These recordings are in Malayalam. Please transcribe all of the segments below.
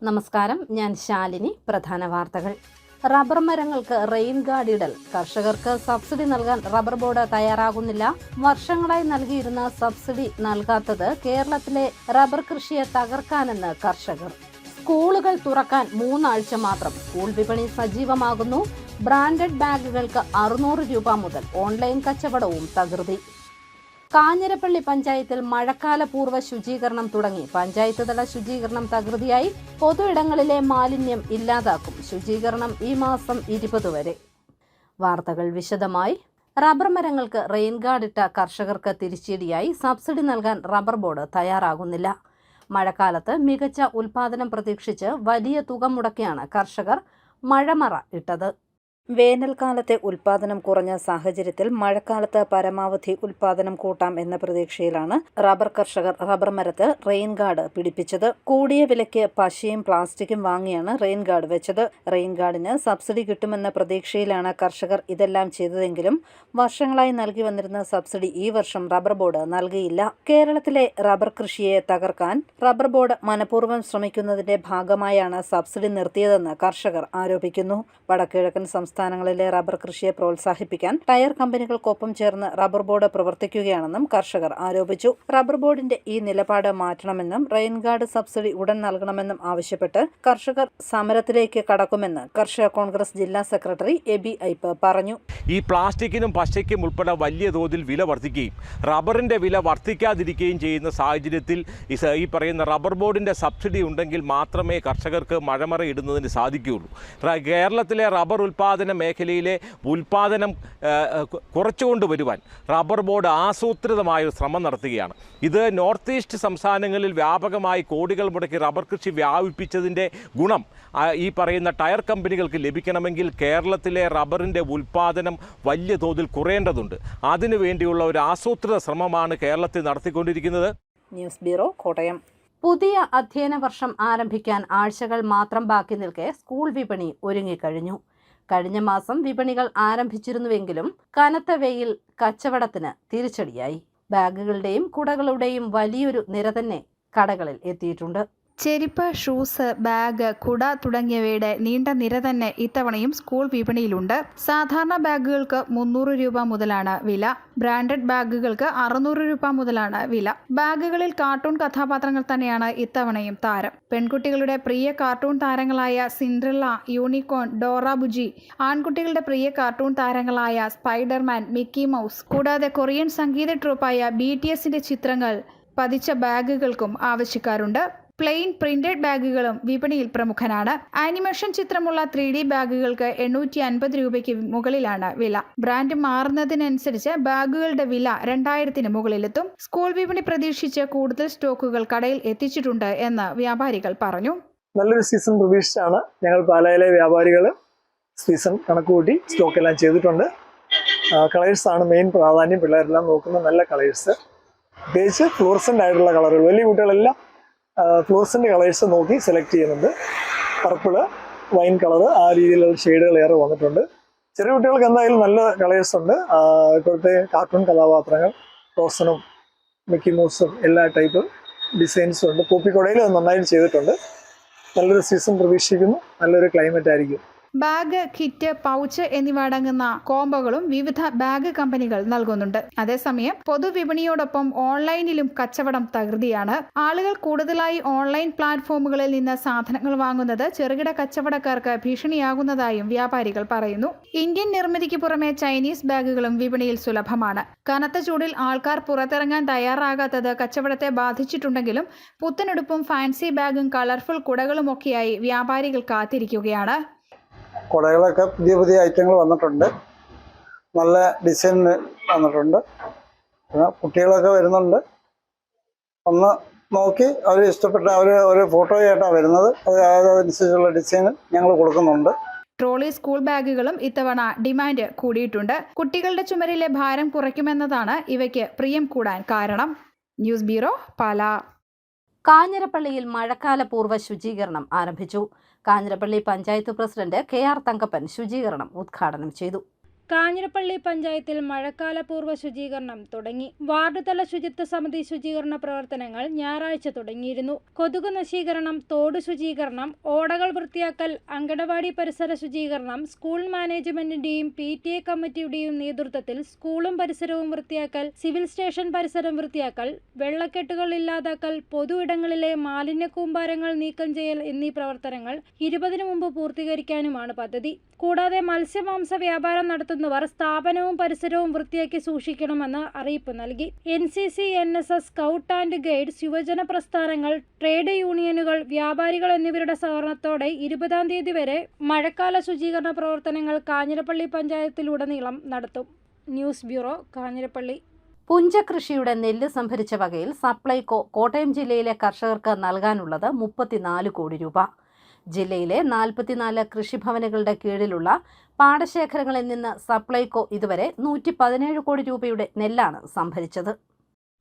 നമസ്കാരം, ഞാൻ ശാലിനി. പ്രധാന വാർത്തകൾ. റബ്ബർ മരങ്ങൾക്ക് റെയിൻ ഗാർഡ് ഇടൽ. കർഷകർക്ക് സബ്സിഡി നൽകാൻ റബ്ബർ ബോർഡ് തയ്യാറാകുന്നില്ല. വർഷങ്ങളായി നൽകിയിരുന്ന സബ്സിഡി നൽകാത്തത് കേരളത്തിലെ റബ്ബർ കൃഷിയെ തകർക്കാനെന്ന് കർഷകർ. സ്കൂളുകൾ തുറക്കാൻ 3 ആഴ്ച മാത്രം. സ്കൂൾ വിപണി സജീവമാകുന്നു. ബ്രാൻഡഡ് ബാഗുകൾക്ക് 600 രൂപ മുതൽ. ഓൺലൈൻ കച്ചവടവും തകൃതി. കാഞ്ഞിരപ്പള്ളി പഞ്ചായത്തിൽ മഴക്കാലപൂർവ്വ ശുചീകരണം തുടങ്ങി. പഞ്ചായത്ത് തല ശുചീകരണം തകൃതിയായി. പൊതു ഇടങ്ങളിലെ മാലിന്യം ഇല്ലാതാക്കും. ശുചീകരണം ഈ മാസം 20 വരെ. വാർത്തകൾ വിശദമായി. റബ്ബർ മരങ്ങൾക്ക് റെയിൻ ഗാർഡ് ഇട്ട കർഷകർക്ക് തിരിച്ചടിയായി. സബ്സിഡി നൽകാൻ റബ്ബർ ബോർഡ് തയ്യാറാകുന്നില്ല. മഴക്കാലത്ത് മികച്ച ഉൽപാദനം പ്രതീക്ഷിച്ച് വലിയ തുക മുടക്കിയാണ് കർഷകർ മഴമറ ഇട്ടത്. വേനൽക്കാലത്തെ ഉൽപാദനം കുറഞ്ഞ സാഹചര്യത്തിൽ മഴക്കാലത്ത് പരമാവധി ഉൽപാദനം കൂട്ടാം എന്ന പ്രതീക്ഷയിലാണ് റബ്ബർ കർഷകർ റബ്ബർ മരത്തിൽ റെയിൻ ഗാർഡ് പിടിപ്പിച്ചത്. കൂടിയ വിലയ്ക്ക് പശയും പ്ലാസ്റ്റിക്കും വാങ്ങിയാണ് റെയിൻ ഗാർഡ് വെച്ചത്. റെയിൻ ഗാർഡിന് സബ്സിഡി കിട്ടുമെന്ന പ്രതീക്ഷയിലാണ് കർഷകർ ഇതെല്ലാം ചെയ്തതെങ്കിലും വർഷങ്ങളായി നൽകി വന്നിരുന്ന സബ്സിഡി ഈ വർഷം റബ്ബർ ബോർഡ് നൽകിയില്ല. കേരളത്തിലെ റബ്ബർ കൃഷിയെ തകർക്കാൻ റബ്ബർ ബോർഡ് മനഃപൂർവ്വം ശ്രമിക്കുന്നതിന്റെ ഭാഗമായാണ് സബ്സിഡി നിർത്തിയതെന്ന് കർഷകർ ആരോപിക്കുന്നു. വടക്കുകിഴക്കൻ സംസ്ഥാനങ്ങളിലെ റബ്ബർ കൃഷിയെ പ്രോത്സാഹിപ്പിക്കാൻ ടയർ കമ്പനികൾക്കൊപ്പം ചേർന്ന് റബ്ബർ ബോർഡ് പ്രവർത്തിക്കുകയാണെന്നും കർഷകർ ആരോപിച്ചു. റബ്ബർ ബോർഡിന്റെ ഈ നിലപാട് മാറ്റണമെന്നും റെയിൻ ഗാർഡ് സബ്സിഡി ഉടൻ നൽകണമെന്നും ആവശ്യപ്പെട്ട് കർഷകർ സമരത്തിലേക്ക് കടക്കുമെന്ന് കർഷക കോൺഗ്രസ് ജില്ലാ സെക്രട്ടറി എബി ഐപ്പ് പറഞ്ഞു. ഈ പ്ലാസ്റ്റിക്കിനും പശയ്ക്കും ഉൾപ്പെടെ വലിയ തോതിൽ വില വർദ്ധിക്കുകയും റബ്ബറിന്റെ വില വർദ്ധിക്കാതിരിക്കുകയും ചെയ്യുന്ന സാഹചര്യത്തിൽ ഈ പറയുന്ന റബ്ബർ ബോർഡിന്റെ സബ്സിഡി ഉണ്ടെങ്കിൽ മാത്രമേ കർഷകർക്ക് മഴമറ ഇടുന്നതിന് സാധിക്കുകയുള്ളൂ. കേരളത്തിലെ റബ്ബർ ഉൽപാദന മേഖലയിലെ ഉൽപാദനം കുറച്ചുകൊണ്ടുവരുവാൻ റബ്ബർ ബോർഡ് ആസൂത്രിതമായ ഒരു ശ്രമം നടത്തുകയാണ്. ഇത് നോർത്ത് ഈസ്റ്റ് സംസ്ഥാനങ്ങളിൽ വ്യാപകമായി കോടികൾ മുടക്കി റബ്ബർ കൃഷി വ്യാപിപ്പിച്ചതിൻ്റെ ഗുണം ഈ പറയുന്ന ടയർ കമ്പനികൾക്ക് ലഭിക്കണമെങ്കിൽ കേരളത്തിലെ റബ്ബറിൻ്റെ ഉൽപാദനം വലിയ തോതിൽ കുറയേണ്ടതുണ്ട്. അതിനുവേണ്ടിയുള്ള ഒരു ആസൂത്രിത ശ്രമമാണ് കേരളത്തിൽ നടത്തിക്കൊണ്ടിരിക്കുന്നത്. News bureau, Kottayam. പുതിയ അധ്യയന വർഷം ആരംഭിക്കാൻ ആഴ്ചകൾ മാത്രം ബാക്കി നിൽക്കെ സ്കൂൾ വിപണി ഒരുങ്ങിക്കഴിഞ്ഞു. കഴിഞ്ഞ മാസം വിപണികൾ ആരംഭിച്ചിരുന്നുവെങ്കിലും കനത്ത വെയിൽ കച്ചവടത്തിന് തിരിച്ചടിയായി. ബാഗുകളുടെയും കുടകളുടെയും വലിയൊരു നിര തന്നെ കടകളിൽ എത്തിയിട്ടുണ്ട്. ചെരുപ്പ്, ഷൂസ്, ബാഗ്, കുട തുടങ്ങിയവയുടെ നീണ്ട നിര തന്നെ ഇത്തവണയും സ്കൂൾ വിപണിയിലുണ്ട്. സാധാരണ ബാഗുകൾക്ക് 300 രൂപ മുതലാണ് വില. ബ്രാൻഡഡ് ബാഗുകൾക്ക് 600 രൂപ മുതലാണ് വില. ബാഗുകളിൽ കാർട്ടൂൺ കഥാപാത്രങ്ങൾ തന്നെയാണ് ഇത്തവണയും താരം. പെൺകുട്ടികളുടെ പ്രിയ കാർട്ടൂൺ താരങ്ങളായ സിൻഡ്രല്ല, യൂണിക്കോൺ, ഡോറ ബുജി, ആൺകുട്ടികളുടെ പ്രിയ കാർട്ടൂൺ താരങ്ങളായ സ്പൈഡർമാൻ, മിക്കി മൗസ്, കൂടാതെ കൊറിയൻ സംഗീത ട്രൂപ്പായ BTSന്റെ ചിത്രങ്ങൾ പതിച്ച ബാഗുകൾക്കും ആവശ്യക്കാരുണ്ട്. പ്ലെയിൻ പ്രിന്റഡ് ബാഗുകളും വിപണിയിൽ പ്രമുഖനാണ്. ആനിമേഷൻ ചിത്രമുള്ള 3D ബാഗുകൾക്ക് 850 രൂപയ്ക്ക് മുകളിലാണ് വില. ബ്രാൻഡ് മാറുന്നതിനനുസരിച്ച് ബാഗുകളുടെ വില 2000-ന് മുകളിലെത്തും. സ്കൂൾ വിപണി പ്രതീക്ഷിച്ച് കൂടുതൽ സ്റ്റോക്കുകൾ കടയിൽ എത്തിച്ചിട്ടുണ്ട് എന്ന് വ്യാപാരികൾ പറഞ്ഞു. നല്ലൊരു സീസൺ പ്രതീക്ഷിച്ചാണ് ഞങ്ങൾ പാലായിലെ വ്യാപാരികൾ സീസൺ കണക്കുകൂട്ടി സ്റ്റോക്കെല്ലാം ചെയ്തിട്ടുണ്ട്. കളേഴ്സാണ് മെയിൻ പ്രാധാന്യം. പിള്ളേരെല്ലാം നോക്കുന്ന നല്ല കളേഴ്സ്, പ്രത്യേകിച്ച് ഫ്ലോറസൻ്റ് ആയിട്ടുള്ള കളറുകൾ. വലിയ കുട്ടികളെല്ലാം ഫ്ലോറസൻ്റ് കളേഴ്സ് നോക്കി സെലക്ട് ചെയ്യുന്നുണ്ട്. പർപ്പിള്, വൈൻ കളറ്, ആ രീതിയിലുള്ള ഷെയ്ഡുകൾ ഏറെ വന്നിട്ടുണ്ട്. ചെറിയ കുട്ടികൾക്ക് എന്തായാലും നല്ല കളേഴ്സ് ഉണ്ട്. ഇപ്പോഴത്തെ കാർട്ടൂൺ കഥാപാത്രങ്ങൾ, റോസനും മിക്കി മൗസും എല്ലാ ടൈപ്പ് ഡിസൈൻസും ഉണ്ട്. പൂപ്പിക്കൊടയിൽ നന്നായിട്ട് ചെയ്തിട്ടുണ്ട്. നല്ലൊരു സീസൺ പ്രതീക്ഷിക്കുന്നു. നല്ലൊരു ക്ലൈമറ്റ് ആയിരിക്കും. ബാഗ്, കിറ്റ്, പൗച്ച് എന്നിവ അടങ്ങുന്ന കോംബോകളും വിവിധ ബാഗ് കമ്പനികൾ നൽകുന്നുണ്ട്. അതേസമയം പൊതുവിപണിയോടൊപ്പം ഓൺലൈനിലും കച്ചവടം തകൃതിയാണ്. ആളുകൾ കൂടുതലായി ഓൺലൈൻ പ്ലാറ്റ്ഫോമുകളിൽ നിന്ന് സാധനങ്ങൾ വാങ്ങുന്നത് ചെറുകിട കച്ചവടക്കാർക്ക് ഭീഷണിയാകുന്നതായും വ്യാപാരികൾ പറയുന്നു. ഇന്ത്യൻ നിർമ്മിതിക്ക് പുറമെ ചൈനീസ് ബാഗുകളും വിപണിയിൽ സുലഭമാണ്. കനത്ത ചൂടിൽ ആൾക്കാർ പുറത്തിറങ്ങാൻ തയ്യാറാകാത്തത് കച്ചവടത്തെ ബാധിച്ചിട്ടുണ്ടെങ്കിലും പുത്തനുടുപ്പും ഫാൻസി ബാഗും കളർഫുൾ കുടകളുമൊക്കെയായി വ്യാപാരികൾ കാത്തിരിക്കുകയാണ്. കുടകളൊക്കെ പുതിയ പുതിയ ഐറ്റങ്ങൾ വന്നിട്ടുണ്ട്. നല്ല ഡിസൈൻ വന്നിട്ടുണ്ട്. പിന്നെ കുട്ടികളൊക്കെ വരുന്നുണ്ട്. ഒന്ന് നോക്കി അവർ ഇഷ്ടപ്പെട്ട ഒരു ഫോട്ടോയായിട്ടാണ് വരുന്നത്. അതനുസരിച്ചുള്ള ഡിസൈൻ ഞങ്ങൾ കൊടുക്കുന്നുണ്ട്. ട്രോളി സ്കൂൾ ബാഗുകളും ഇത്തവണ ഡിമാൻഡ് കൂടിയിട്ടുണ്ട്. കുട്ടികളുടെ ചുമരിലെ ഭാരം കുറയ്ക്കുമെന്നതാണ് ഇവയ്ക്ക് പ്രിയം കൂടാൻ കാരണം. News bureau, Pala. കാഞ്ഞിരപ്പള്ളിയിൽ മഴക്കാലപൂർവ്വ ശുചീകരണം ആരംഭിച്ചു. കാഞ്ഞിരപ്പള്ളി പഞ്ചായത്ത് പ്രസിഡന്റ് KR തങ്കപ്പൻ ശുചീകരണം ഉദ്ഘാടനം ചെയ്തു. കാഞ്ഞിരപ്പള്ളി പഞ്ചായത്തിൽ മഴക്കാലപൂർവ്വ ശുചീകരണം തുടങ്ങി. വാർഡ് തല ശുചിത്വ സമിതി ശുചീകരണ പ്രവർത്തനങ്ങൾ ഞായറാഴ്ച തുടങ്ങിയിരുന്നു. കൊതുക് നശീകരണം, തോട് ശുചീകരണം, ഓടകൾ വൃത്തിയാക്കൽ, അങ്കണവാടി പരിസര ശുചീകരണം, സ്കൂൾ മാനേജ്മെന്റിന്റെയും PTA കമ്മിറ്റിയുടെയും നേതൃത്വത്തിൽ സ്കൂളും പരിസരവും വൃത്തിയാക്കൽ, സിവിൽ സ്റ്റേഷൻ പരിസരം വൃത്തിയാക്കൽ, വെള്ളക്കെട്ടുകൾ ഇല്ലാതാക്കൽ, പൊതു ഇടങ്ങളിലെ മാലിന്യ കൂമ്പാരങ്ങൾ നീക്കം ചെയ്യൽ എന്നീ പ്രവർത്തനങ്ങൾ 20-ന് മുമ്പ് പൂർത്തീകരിക്കാനുമാണ് പദ്ധതി. കൂടാതെ മത്സ്യമാംസ വ്യാപാരം നടത്തുന്നവർ സ്ഥാപനവും പരിസരവും വൃത്തിയാക്കി സൂക്ഷിക്കണമെന്ന് അറിയിപ്പ് നൽകി. NCC, NSS, scout and guides, യുവജന പ്രസ്ഥാനങ്ങൾ, ട്രേഡ് യൂണിയനുകൾ, വ്യാപാരികൾ എന്നിവരുടെ സഹകരണത്തോടെ 20-ാം തീയതി വരെ മഴക്കാല ശുചീകരണ പ്രവർത്തനങ്ങൾ കാഞ്ഞിരപ്പള്ളി പഞ്ചായത്തിലുടനീളം നടത്തും. News bureau, Kanjirappally. പുഞ്ചകൃഷിയുടെ നെല്ല് സംഭരിച്ച വകയിൽ സപ്ലൈകോ കോട്ടയം ജില്ലയിലെ കർഷകർക്ക് നൽകാനുള്ളത് 34 കോടി രൂപ. ജില്ലയിലെ 44 കൃഷിഭവനുകളുടെ കീഴിലുള്ള പാടശേഖരങ്ങളിൽ നിന്ന് സപ്ലൈകോ ഇതുവരെ 117 കോടി രൂപയുടെ നെല്ലാണ് സംഭരിച്ചത്.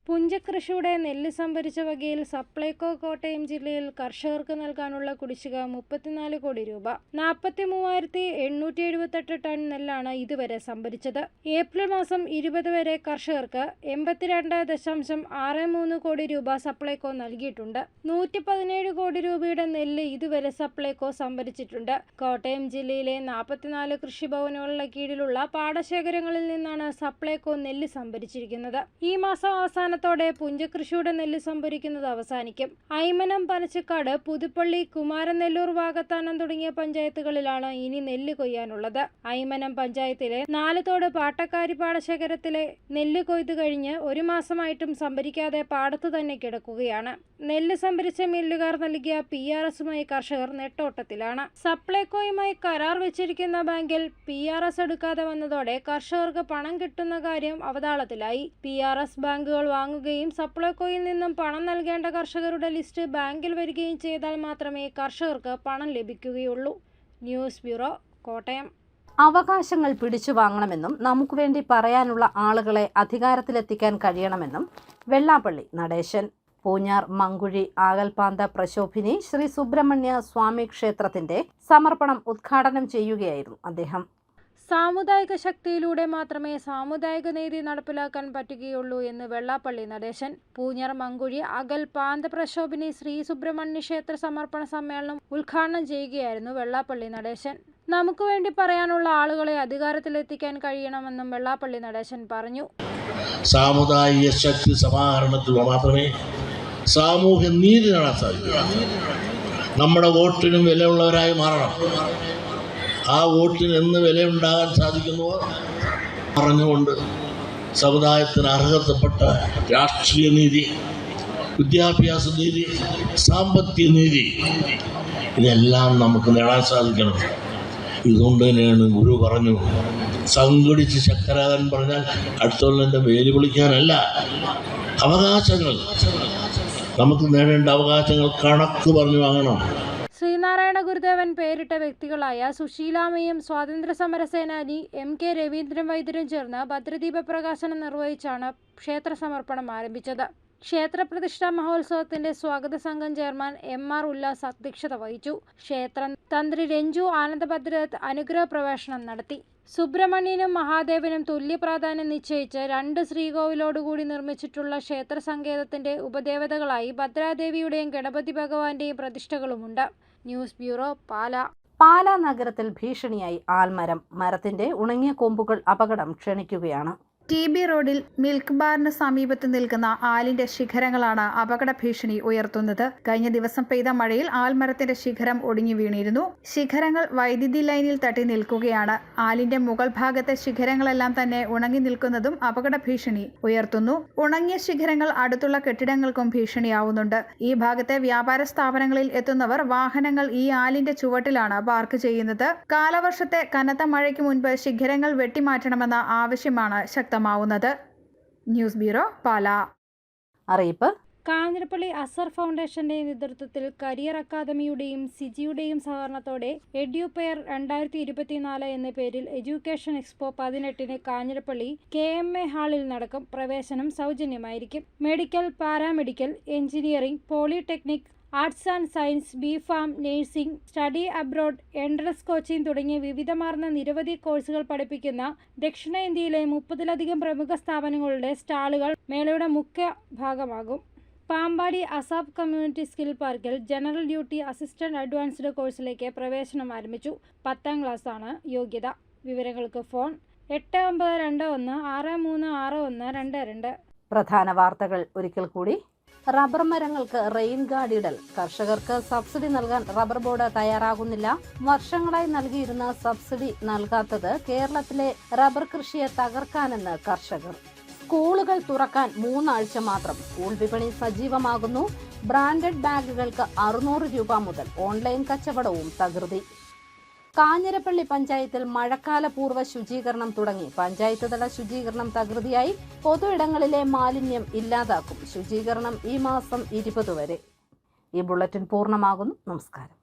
പുഞ്ചകൃഷിയുടെ നെല്ല് സംഭരിച്ച വകയിൽ സപ്ലൈകോ കോട്ടയം ജില്ലയിൽ കർഷകർക്ക് നൽകാനുള്ള കുടിശ്ശിക 34 കോടി രൂപ. 43,878 ടൺ നെല്ലാണ് ഇതുവരെ സംഭരിച്ചത്. ഏപ്രിൽ മാസം 20 വരെ കർഷകർക്ക് 82.63 കോടി രൂപ സപ്ലൈകോ നൽകിയിട്ടുണ്ട്. 117 കോടി രൂപയുടെ നെല്ല് ഇതുവരെ സപ്ലൈകോ സംഭരിച്ചിട്ടുണ്ട്. കോട്ടയം ജില്ലയിലെ 44 കൃഷിഭവനുകളുടെ കീഴിലുള്ള പാടശേഖരങ്ങളിൽ നിന്നാണ് സപ്ലൈകോ നെല്ല് സംഭരിച്ചിരിക്കുന്നത്. ഈ മാസം അവസാനം പുഞ്ചകൃഷിയുടെ നെല്ല് സംഭരിക്കുന്നത് അവസാനിക്കും. ഐമനം, പനച്ചിക്കാട്, പുതുപ്പള്ളി, കുമാരനെല്ലൂർ, വാകത്താനം തുടങ്ങിയ പഞ്ചായത്തുകളിലാണ് ഇനി നെല്ല് കൊയ്യാനുള്ളത്. ഐമനം പഞ്ചായത്തിലെ 4 തോട് പാട്ടക്കാരി പാടശേഖരത്തിലെ നെല്ല് കൊയ്തു കഴിഞ്ഞ് 1 മാസമായിട്ടും സംഭരിക്കാതെ പാടത്തു തന്നെ കിടക്കുകയാണ്. നെല്ല് സംഭരിച്ച മില്ലുകാർ നൽകിയ PRSുമായി കർഷകർ നെട്ടോട്ടത്തിലാണ്. സപ്ലൈകോയുമായി കരാർ വെച്ചിരിക്കുന്ന ബാങ്കിൽ PRS എടുക്കാതെ വന്നതോടെ കർഷകർക്ക് പണം കിട്ടുന്ന കാര്യം അവതാളത്തിലായി. PRS ബാങ്കുകൾ വാങ്ങുകയും സപ്ലൈകോയിൽ നിന്നും പണം നൽകേണ്ട കർഷകരുടെ ലിസ്റ്റ് ബാങ്കിൽ വരികയും ചെയ്താൽ മാത്രമേ കർഷകർക്ക് പണം ലഭിക്കുകയുള്ളൂ. News bureau, Kottayam. അവകാശങ്ങൾ പിടിച്ചു വാങ്ങണമെന്നും നമുക്ക് വേണ്ടി പറയാനുള്ള ആളുകളെ അധികാരത്തിലെത്തിക്കാൻ കഴിയണമെന്നും വെള്ളാപ്പള്ളി നടേശൻ. പൂഞ്ഞാർ മങ്കുഴി ആകൽപാന്ത പ്രശോഭിനി ശ്രീ സുബ്രഹ്മണ്യ സ്വാമി ക്ഷേത്രത്തിന്റെ സമർപ്പണം ഉദ്ഘാടനം ചെയ്യുകയായിരുന്നു അദ്ദേഹം. സാമുദായിക ശക്തിയിലൂടെ മാത്രമേ സാമുദായിക നീതി നടപ്പിലാക്കാൻ പറ്റുകയുള്ളൂ എന്ന് വെള്ളാപ്പള്ളി നടേശൻ. പൂഞ്ഞാർ മങ്കുഴി അകൽപാന്ത പ്രശോഭിനി ശ്രീ സുബ്രഹ്മണ്യ ക്ഷേത്ര സമർപ്പണ സമ്മേളനം ഉദ്ഘാടനം ചെയ്യുകയായിരുന്നു വെള്ളാപ്പള്ളി നടേശൻ. നമുക്ക് വേണ്ടി പറയാനുള്ള ആളുകളെ അധികാരത്തിലെത്തിക്കാൻ കഴിയണമെന്നും വെള്ളാപ്പള്ളി നടേശൻ പറഞ്ഞു. സാമുദായിക ശക്തി സമാഹരണത്തിലൂടെ മാത്രമേ സാമൂഹ്യ നീതി നേടാൻ സാധിക്കൂ. നമ്മുടെ വോട്ടിനും വിലയുള്ളവരായി മാറണം. ആ വോട്ടിന് എന്ന് വിലയുണ്ടാകാൻ സാധിക്കുന്നുവോ പറഞ്ഞുകൊണ്ട് സമുദായത്തിന് അർഹതപ്പെട്ട രാഷ്ട്രീയ നീതി, വിദ്യാഭ്യാസ നീതി, സാമ്പത്തിക നീതി ഇതെല്ലാം നമുക്ക് നേടാൻ സാധിക്കണം. ഇതുകൊണ്ട് തന്നെയാണ് ഗുരു പറഞ്ഞു, സംഘടിച്ച് ശക്തരാകാൻ പറഞ്ഞാൽ അടുത്തുള്ളതിൻ്റെ വേലി വിളിക്കാനല്ല, അവകാശങ്ങൾ നമുക്ക് നേടേണ്ട അവകാശങ്ങൾ കണക്ക് പറഞ്ഞു വാങ്ങണം. ശ്രീനാരായണ ഗുരുദേവൻ പേരിട്ട വ്യക്തികളായ സുശീലാമ്മയും സ്വാതന്ത്ര്യ സമര സേനാനി MK രവീന്ദ്രൻ വൈദ്യരും ചേർന്ന് ഭദ്രദീപ പ്രകാശനം നിർവഹിച്ചാണ് ക്ഷേത്ര സമർപ്പണം ആരംഭിച്ചത്. ക്ഷേത്ര പ്രതിഷ്ഠാ മഹോത്സവത്തിന്റെ സ്വാഗത സംഘം ചെയർമാൻ MR ഉല്ലാസ് അധ്യക്ഷത വഹിച്ചു. ക്ഷേത്ര തന്ത്രി രഞ്ജു ആനന്ദഭദ്രത്ത് അനുഗ്രഹ പ്രവേശനം നടത്തി. സുബ്രഹ്മണ്യനും മഹാദേവനും തുല്യ പ്രാധാന്യം നിശ്ചയിച്ച് 2 ശ്രീകോവിലോടുകൂടി നിർമ്മിച്ചിട്ടുള്ള ക്ഷേത്ര സങ്കേതത്തിന്റെ ഉപദേവതകളായി ഭദ്രാദേവിയുടെയും ഗണപതി ഭഗവാന്റെയും പ്രതിഷ്ഠകളുമുണ്ട്. News bureau, Pala. പാലാ നഗരത്തിൽ ഭീഷണിയായി ആൽമരം. മരത്തിന്റെ ഉണങ്ങിയ കൊമ്പുകൾ അപകടം ക്ഷണിക്കുകയാണ്. TB റോഡിൽ മിൽക്ക് ബാറിന് സമീപത്ത് നിൽക്കുന്ന ആലിന്റെ ശിഖരങ്ങളാണ് അപകട ഭീഷണി ഉയർത്തുന്നത്. കഴിഞ്ഞ ദിവസം പെയ്ത മഴയിൽ ആൽമരത്തിന്റെ ശിഖരം ഒടിഞ്ഞു വീണിരുന്നു. ശിഖരങ്ങൾ വൈദ്യുതി ലൈനിൽ തട്ടി നിൽക്കുകയാണ്. ആലിന്റെ മുകൾ ഭാഗത്തെ ശിഖരങ്ങളെല്ലാം തന്നെ ഉണങ്ങി നിൽക്കുന്നതും അപകട ഭീഷണി ഉയർത്തുന്നു. ഉണങ്ങിയ ശിഖരങ്ങൾ അടുത്തുള്ള കെട്ടിടങ്ങൾക്കും ഭീഷണിയാവുന്നുണ്ട്. ഈ ഭാഗത്തെ വ്യാപാര സ്ഥാപനങ്ങളിൽ എത്തുന്നവർ വാഹനങ്ങൾ ഈ ആലിന്റെ ചുവട്ടിലാണ് പാർക്ക് ചെയ്യുന്നത്. കാലവർഷത്തെ കനത്ത മഴയ്ക്ക് മുൻപ് ശിഖരങ്ങൾ വെട്ടിമാറ്റണമെന്ന ആവശ്യമാണ് ശക്തമാവുന്നത്. News bureau, Pala. അറിയിപ്പ്. കാഞ്ഞിരപ്പള്ളി അസർ ഫൗണ്ടേഷന്റെ നേതൃത്വത്തിൽ കരിയർ അക്കാദമിയുടെയും സിജിയുടെയും സഹകരണത്തോടെ എഡ്യൂപെയർ 2024 എന്ന പേരിൽ എഡ്യൂക്കേഷൻ എക്സ്പോ 18-ന് കാഞ്ഞിരപ്പള്ളി KMA ഹാളിൽ നടക്കും. പ്രവേശനം സൗജന്യമായിരിക്കും. Medical, paramedical, engineering, polytechnic, arts and science, B Pharm, nursing, study abroad, entrance coaching തുടങ്ങിയ വിവിധമാർന്ന നിരവധി കോഴ്സുകൾ പഠിപ്പിക്കുന്ന ദക്ഷിണേന്ത്യയിലെ 30-ലധികം പ്രമുഖ സ്ഥാപനങ്ങളുടെ സ്റ്റാളുകൾ മേളയുടെ മുഖ്യ ഭാഗമാകും. പാമ്പാടി അസാബ് കമ്മ്യൂണിറ്റി സ്കിൽ പാർക്കിൽ ജനറൽ ഡ്യൂട്ടി അസിസ്റ്റന്റ് അഡ്വാൻസ്ഡ് കോഴ്സിലേക്ക് പ്രവേശനം ആരംഭിച്ചു. 10ാം ക്ലാസ്സാണ് യോഗ്യത. വിവരങ്ങൾക്ക് ഫോൺ 8921636122. പ്രധാന വാർത്തകൾ ഒരിക്കൽ കൂടി. റബ്ബർ മരങ്ങൾക്ക് റെയിൻ ഗാർഡ് ഇടൽ. കർഷകർക്ക് സബ്സിഡി നൽകാൻ റബ്ബർ ബോർഡ് തയ്യാറാകുന്നില്ല. വർഷങ്ങളായി നൽകിയിരുന്ന സബ്സിഡി നൽകാത്തത് കേരളത്തിലെ റബ്ബർ കൃഷിയെ തകർക്കാനെന്ന് കർഷകർ. സ്കൂളുകൾ തുറക്കാൻ 3 ആഴ്ച മാത്രം. സ്കൂൾ വിപണി സജീവമാകുന്നു. ബ്രാൻഡഡ് ബാഗുകൾക്ക് 600 രൂപ മുതൽ. ഓൺലൈൻ കച്ചവടവും തകൃതി. കാഞ്ഞിരപ്പള്ളി പഞ്ചായത്തിൽ മഴക്കാല പൂർവ്വ ശുചീകരണം തുടങ്ങി. പഞ്ചായത്ത് തല ശുചീകരണം തകൃതിയായി. പൊതു ഇടങ്ങളിലെ മാലിന്യം ഇല്ലാതാക്കും. ശുചീകരണം ഈ മാസം 20 വരെ. ഈ ബുള്ളറ്റിൻ പൂർണ്ണമാകുന്നു. നമസ്കാരം.